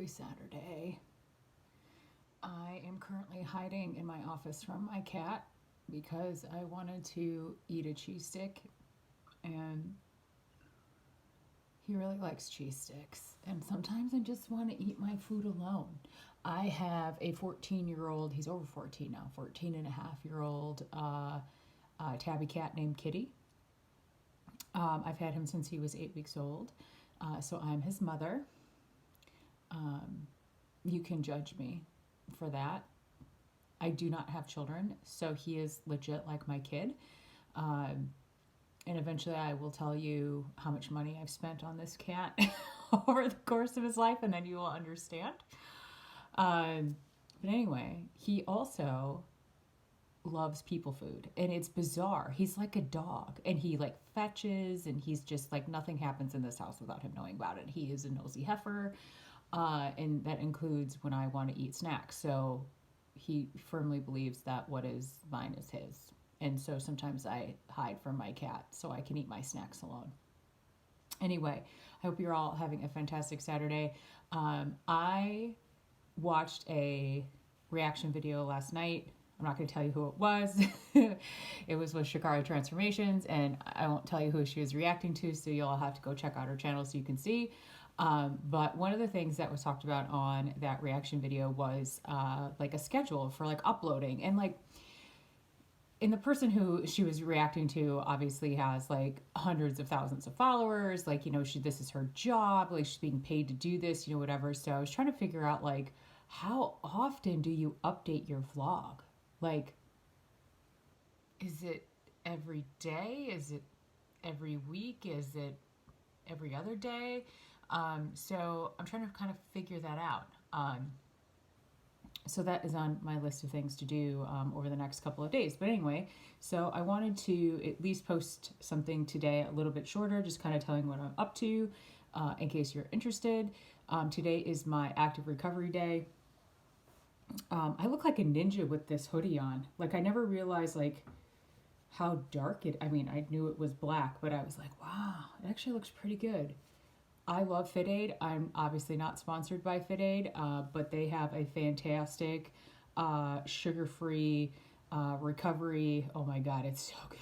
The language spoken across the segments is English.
Happy Saturday. I am currently hiding in my office from my cat because I wanted to eat a cheese stick, and he really likes cheese sticks. And sometimes I just want to eat my food alone. I have a 14-year-old, he's over 14 now, 14 and a half-year old tabby cat named Kitty. I've had him since he was 8 weeks old, so I'm his mother. You can judge me for that. I do not have children, so he is legit like my kid. Um, and eventually I will tell you how much money I've spent on this cat over the course of his life, and then you will understand. Um, but anyway, he also loves people food, and it's bizarre. He's like a dog, and he like fetches, and he's just like nothing happens in this house without him knowing about it. He is a nosy heifer, and that includes when I want to eat snacks. So he firmly believes that what is mine is his. And so sometimes I hide from my cat so I can eat my snacks alone. Anyway, I hope you're all having a fantastic Saturday. I watched a reaction video last night. I'm not going to tell you who it was. It was with Shakara Transformations, and I won't tell you who she was reacting to, so you'll have to go check out her channel so you can see. But one of the things that was talked about on that reaction video was like a schedule for like uploading, and like, and the person who she was reacting to obviously has like hundreds of thousands of followers. Like, this is her job. Like, she's being paid to do this, whatever. So I was trying to figure out, like, how often do you update your vlog? Like, is it every day? Is it every week? Is it every other day? So I'm trying to kind of figure that out. So that is on my list of things to do over the next couple of days. But anyway, so I wanted to at least post something today a little bit shorter, just kind of telling what I'm up to in case you're interested. Today is my active recovery day. I look like a ninja with this hoodie on. Like, I never realized like how dark it, I mean, I knew it was black, but I was like, wow, it actually looks pretty good. I love Fit Aid. I'm obviously not sponsored by Fit Aid, but they have a fantastic sugar-free recovery. Oh my God, it's so good.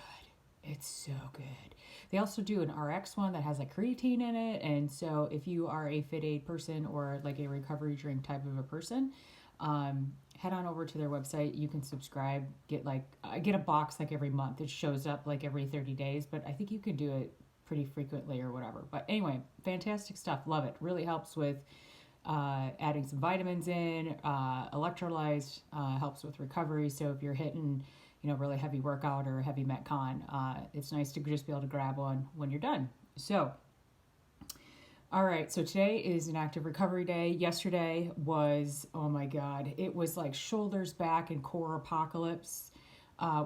It's so good. They also do an RX one that has like creatine in it. And so if you are a Fit Aid person or like a recovery drink type of a person, head on over to their website. You can subscribe, get like, I get a box like every month. It shows up like every 30 days, but I think you can do it pretty frequently or whatever. But anyway, fantastic stuff. Love it. Really helps with adding some vitamins in, electrolytes, helps with recovery. So if you're hitting, really heavy workout or heavy Metcon, it's nice to just be able to grab one when you're done. So, all right, so today is an active recovery day. Yesterday was, oh my God, it was like shoulders, back, and core apocalypse.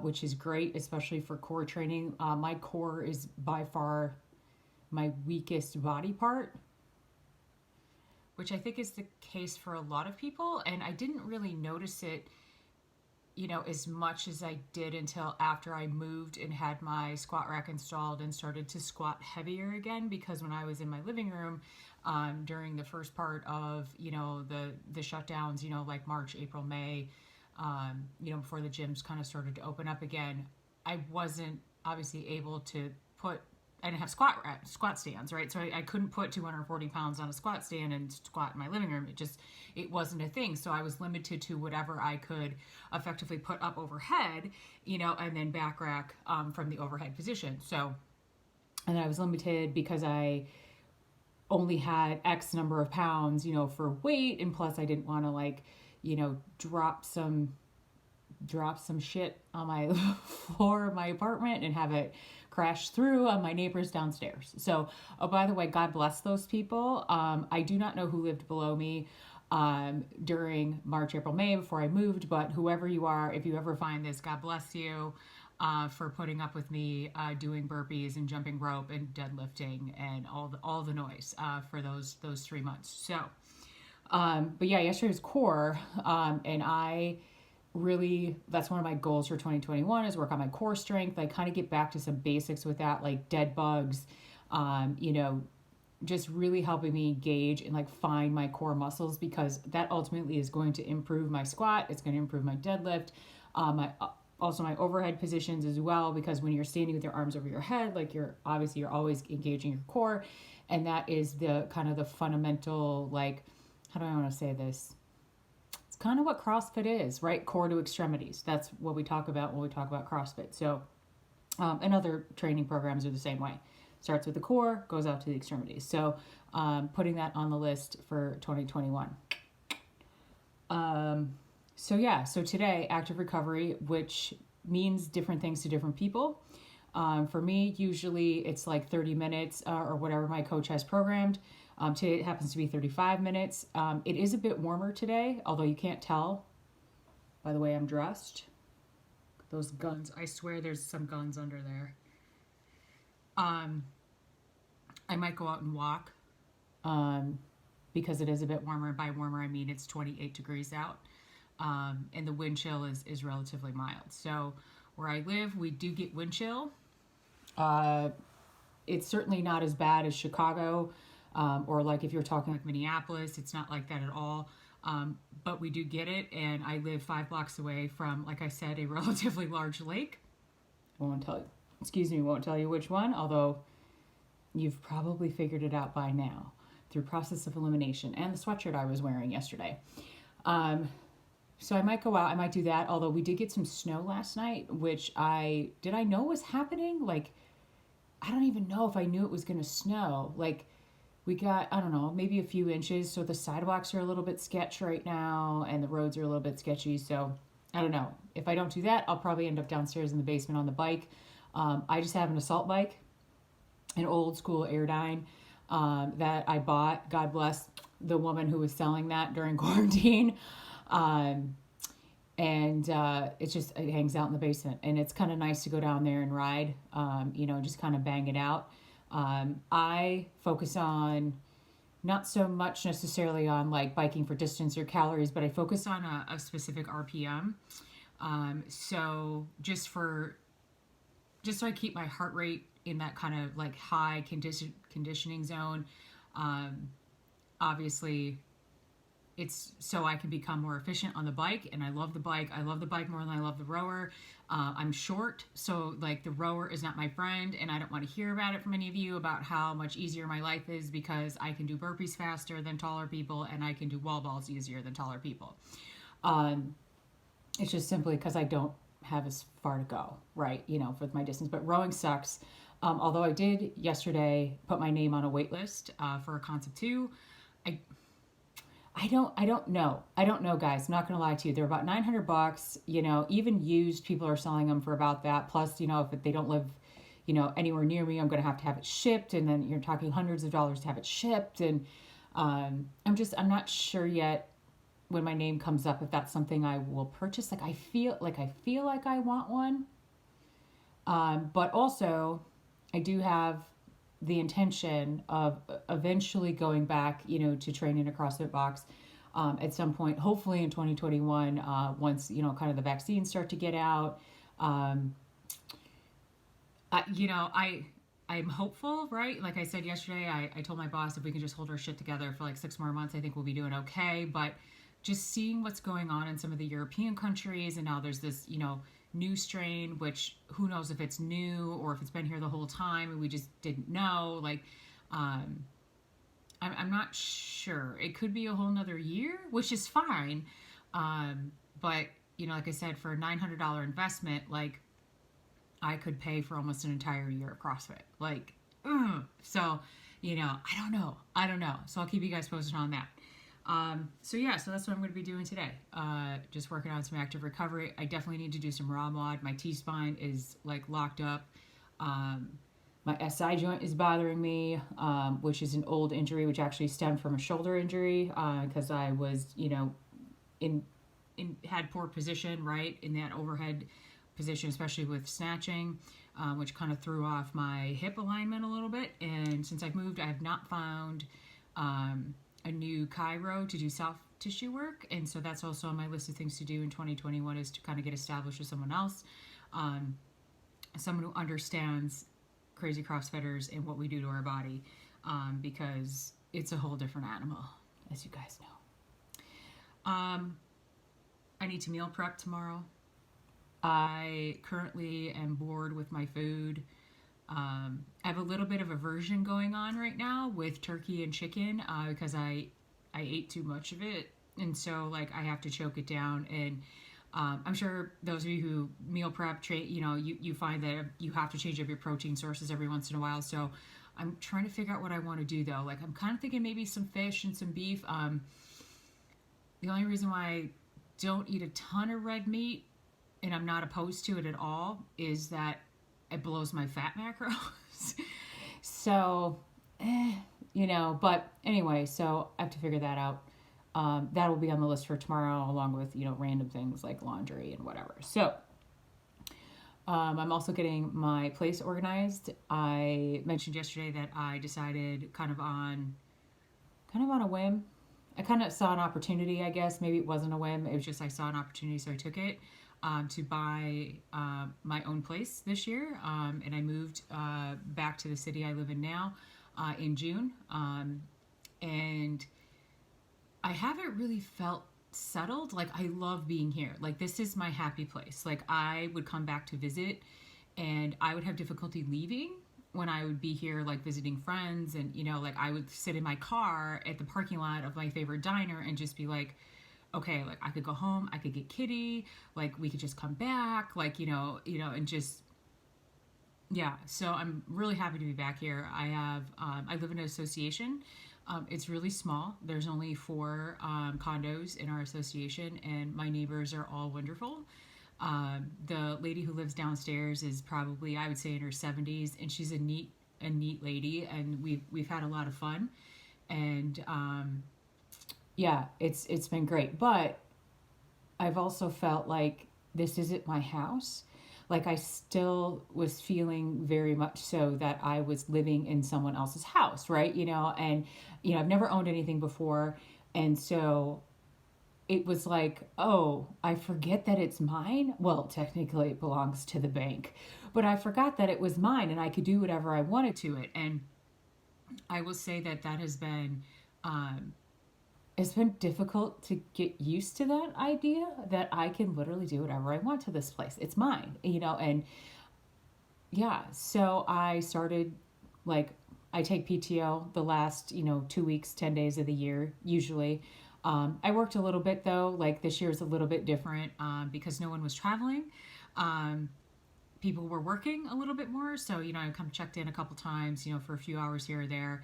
Which is great, especially for core training. My core is by far my weakest body part, which I think is the case for a lot of people. And I didn't really notice it, as much as I did until after I moved and had my squat rack installed and started to squat heavier again. Because when I was in my living room during the first part of, the shutdowns, like March, April, May, before the gyms kind of started to open up again, I wasn't obviously able to I didn't have squat stands, right? So I couldn't put 240 pounds on a squat stand and squat in my living room. It wasn't a thing. So I was limited to whatever I could effectively put up overhead, and then back rack from the overhead position. So, and then I was limited because I only had X number of pounds, for weight. And plus I didn't want to like, drop some shit on my floor of my apartment and have it crash through on my neighbors downstairs. So, oh, by the way, God bless those people. I do not know who lived below me during March, April, May before I moved, but whoever you are, if you ever find this, God bless you for putting up with me doing burpees and jumping rope and deadlifting and all the noise for those 3 months. So, but yeah, yesterday was core, and I really, that's one of my goals for 2021 is work on my core strength. I kind of get back to some basics with that, like dead bugs, just really helping me gauge and like find my core muscles, because that ultimately is going to improve my squat. It's going to improve my deadlift, my also my overhead positions as well, because when you're standing with your arms over your head, like you're always engaging your core, and that is the kind of the fundamental, like, how do I want to say this? It's kind of what CrossFit is, right? Core to extremities. That's what we talk about when we talk about CrossFit. So, and other training programs are the same way. Starts with the core, goes out to the extremities. So, putting that on the list for 2021. So yeah, so today, active recovery, which means different things to different people. For me, usually it's like 30 minutes or whatever my coach has programmed. Today it happens to be 35 minutes. It is a bit warmer today, although you can't tell by the way I'm dressed. Those guns, I swear there's some guns under there. I might go out and walk because it is a bit warmer. By warmer, I mean it's 28 degrees out. And the wind chill is relatively mild. So where I live, we do get wind chill. It's certainly not as bad as Chicago, or like if you're talking like Minneapolis, it's not like that at all. But we do get it, and I live 5 blocks away from, like I said, a relatively large lake. Won't tell you which one, although you've probably figured it out by now through process of elimination and the sweatshirt I was wearing yesterday. So I might go out, I might do that, although we did get some snow last night, which I know was happening? Like, I don't even know if I knew it was going to snow. Like, we got, I don't know, maybe a few inches, so the sidewalks are a little bit sketch right now, and the roads are a little bit sketchy, so I don't know. If I don't do that, I'll probably end up downstairs in the basement on the bike. I just have an assault bike, an old school Airdyne that I bought. God bless the woman who was selling that during quarantine. It hangs out in the basement, and it's kind of nice to go down there and ride, just kind of bang it out. I focus on not so much necessarily on like biking for distance or calories, but I focus on a specific RPM. So just so I keep my heart rate in that kind of like high conditioning zone. Obviously, it's so I can become more efficient on the bike, and I love the bike. I love the bike more than I love the rower. I'm short, so like the rower is not my friend, and I don't want to hear about it from any of you about how much easier my life is because I can do burpees faster than taller people, and I can do wall balls easier than taller people. It's just simply because I don't have as far to go, right? For my distance. But rowing sucks. Although I did yesterday put my name on a wait list for a Concept 2. I don't know. I don't know, guys. I'm not going to lie to you. They're about $900. Even used, people are selling them for about that. Plus, if they don't live, anywhere near me, I'm going to have it shipped. And then you're talking hundreds of dollars to have it shipped. And I'm not sure yet when my name comes up if that's something I will purchase. Like I feel like I want one. But also, I do have the intention of eventually going back, to train in a CrossFit box at some point, hopefully in 2021, once, kind of the vaccines start to get out. I'm hopeful, right? Like I said yesterday, I told my boss if we can just hold our shit together for like 6 more months, I think we'll be doing okay. But just seeing what's going on in some of the European countries, and now there's this, new strain, which who knows if it's new or if it's been here the whole time and we just didn't know. Like, I'm not sure. It could be a whole nother year, which is fine. But, like I said, for a $900 investment, like, I could pay for almost an entire year of CrossFit. Like, so, I don't know. So I'll keep you guys posted on that. So that's what I'm going to be doing today. Just working on some active recovery. I definitely need to do some raw mod. My T-spine is like locked up. My SI joint is bothering me, which is an old injury, which actually stemmed from a shoulder injury, because I was, had poor position, right, in that overhead position, especially with snatching, which kind of threw off my hip alignment a little bit. And since I've moved, I have not found, a new chiro to do soft tissue work, and so that's also on my list of things to do in 2021 is to kind of get established with someone else, someone who understands crazy CrossFitters and what we do to our body. because it's a whole different animal, as you guys know. I need to meal prep tomorrow. I currently am bored with my food. I have a little bit of aversion going on right now with turkey and chicken because I ate too much of it, and so like I have to choke it down. And I'm sure those of you who meal prep, you find that you have to change up your protein sources every once in a while. So I'm trying to figure out what I want to do though. Like I'm kind of thinking maybe some fish and some beef. The only reason why I don't eat a ton of red meat, and I'm not opposed to it at all, is that it blows my fat macros. So, but anyway, so I have to figure that out. That will be on the list for tomorrow, along with, random things like laundry and whatever. So, I'm also getting my place organized. I mentioned yesterday that I decided kind of on a whim. I kind of saw an opportunity, I guess. Maybe it wasn't a whim. It was just I saw an opportunity, so I took it to buy my own place this year. And I moved back to the city I live in now in June. And I haven't really felt settled. Like, I love being here. Like, this is my happy place. Like, I would come back to visit, and I would have difficulty leaving when I would be here, like visiting friends. And, like I would sit in my car at the parking lot of my favorite diner and just be like, okay, like I could go home, I could get Kitty, like we could just come back, like, and just, yeah. So I'm really happy to be back here. I live in an association. It's really small. There's only 4 condos in our association, and my neighbors are all wonderful. The lady who lives downstairs is probably, I would say, in her 70s, and she's a neat lady, and we've had a lot of fun, and yeah, it's been great. But I've also felt like this isn't my house. Like I still was feeling very much so that I was living in someone else's house, right? And I've never owned anything before, and so it was like, oh, I forget that it's mine. Well, technically it belongs to the bank, but I forgot that it was mine and I could do whatever I wanted to it. And I will say that has been, it's been difficult to get used to that idea that I can literally do whatever I want to this place. It's mine, and yeah. So I started, like, I take PTO the last, 2 weeks, 10 days of the year, usually. I worked a little bit though, like this year's a little bit different because no one was traveling. Um, People were working a little bit more. So, I kind of checked in a couple times, for a few hours here or there.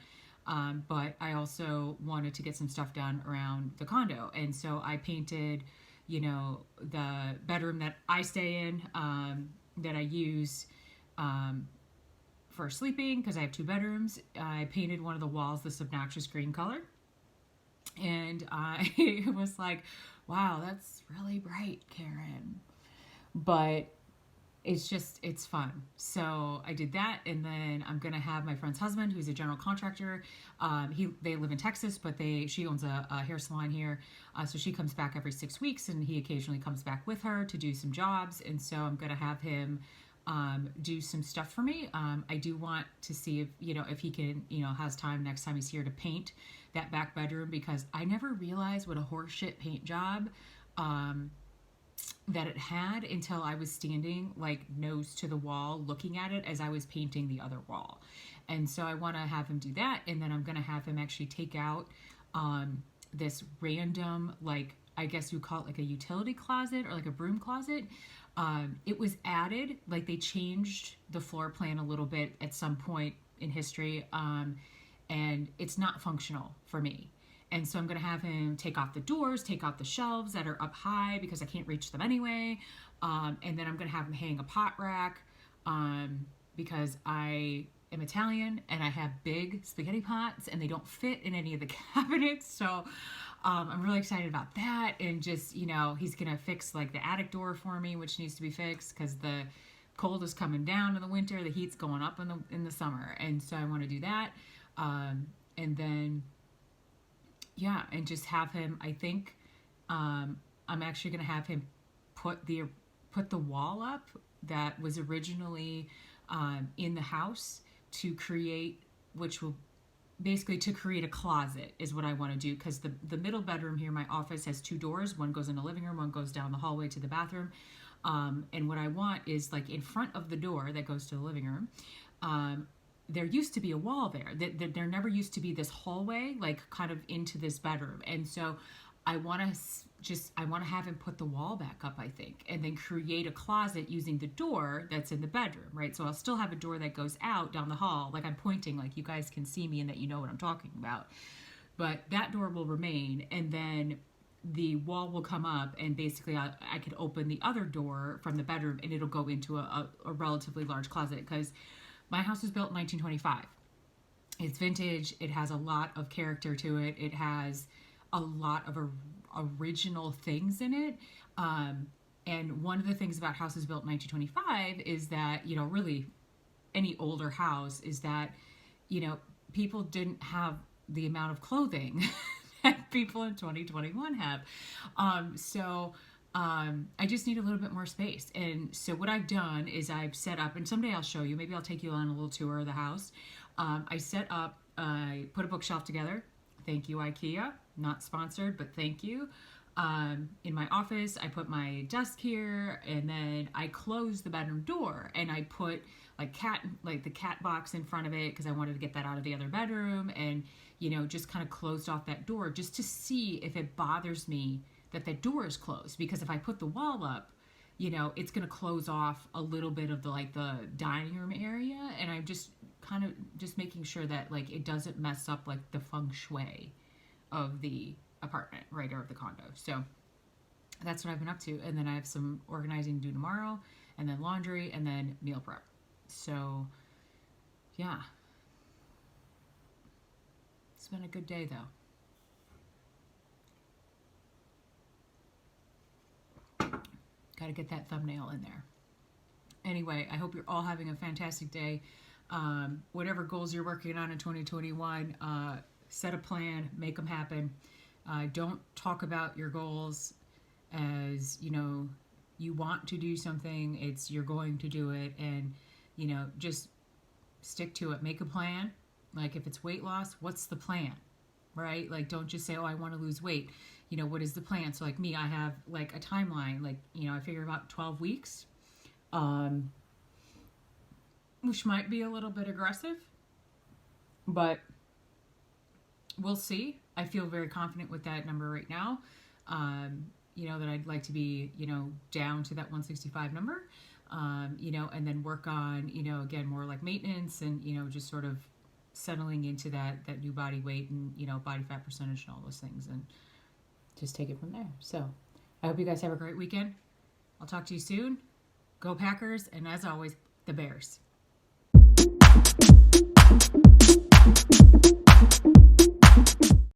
But I also wanted to get some stuff done around the condo. And so I painted, the bedroom that I stay in, that I use for sleeping because I have 2 bedrooms. I painted one of the walls this obnoxious green color. And I was like, wow, that's really bright, Karen. But it's fun. So I did that, and then I'm gonna have my friend's husband, who's a general contractor. They live in Texas, but she owns a hair salon here. So she comes back every 6 weeks, and he occasionally comes back with her to do some jobs. And so I'm gonna have him do some stuff for me. I do want to see if he can, has time next time he's here to paint that back bedroom, because I never realized what a horseshit paint job that it had until I was standing like nose to the wall looking at it as I was painting the other wall. And so I want to have him do that, and then I'm going to have him actually take out this random, like, I guess you call it like a utility closet or like a broom closet. It was added, like they changed the floor plan a little bit at some point in history, and it's not functional for me. And so I'm going to have him take off the doors, take out the shelves that are up high because I can't reach them anyway. And then I'm going to have him hang a pot rack because I am Italian and I have big spaghetti pots and they don't fit in any of the cabinets. So I'm really excited about that. And just, he's going to fix like the attic door for me, which needs to be fixed because the cold is coming down in the winter. The heat's going up in the summer. And so I want to do that. And then, yeah, and just have him, I think, I'm actually going to have him put the wall up that was originally in the house to create, which will basically to create a closet is what I want to do, because the middle bedroom here, my office, has two doors. One goes in the living room, one goes down the hallway to the bathroom. And what I want is, like, in front of the door that goes to the living room, there used to be a wall there. There never used to be this hallway, like, kind of into this bedroom. And so I want to have him put the wall back up, I think, and then create a closet using the door that's in the bedroom, right? So I'll still have a door that goes out down the hall, like I'm pointing, like you guys can see me and that you know what I'm talking about. But that door will remain, and then the wall will come up, and basically I could open the other door from the bedroom, and it'll go into a relatively large closet, because my house was built in 1925. It's vintage. It has a lot of character to it. It has a lot of original things in it. And one of the things about houses built in 1925 is that, really any older house, is that, people didn't have the amount of clothing that people in 2021 have. I just need a little bit more space. And so what I've done is I've set up, and someday I'll show you, maybe I'll take you on a little tour of the house. I put a bookshelf together. Thank you, IKEA. Not sponsored, but thank you. In my office, I put my desk here, and then I closed the bedroom door, and I put the cat box in front of it, because I wanted to get that out of the other bedroom, and just kind of closed off that door just to see if it bothers me that the door is closed. Because if I put the wall up, it's going to close off a little bit of the dining room area, and I'm just kind of making sure that it doesn't mess up the feng shui of the apartment, right, or of the condo. So that's what I've been up to. And then I have some organizing to do tomorrow, and then laundry, and then meal prep. So yeah, it's been a good day though. Got to get that thumbnail in there. Anyway, I hope you're all having a fantastic day. Whatever goals you're working on in 2021, set a plan, make them happen. Don't talk about your goals as, you want to do something. It's you're going to do it, and, just stick to it. Make a plan. Like if it's weight loss, what's the plan, right? Don't just say, oh, I want to lose weight. What is the plan? So me, I have a timeline, I figure about 12 weeks, which might be a little bit aggressive, but we'll see. I feel very confident with that number right now. That I'd like to be, down to that 165 number, and then work on, again, more maintenance and, just sort of settling into that new body weight and, body fat percentage and all those things, and just take it from there. So I hope you guys have a great weekend. I'll talk to you soon. Go Packers. And as always, the Bears.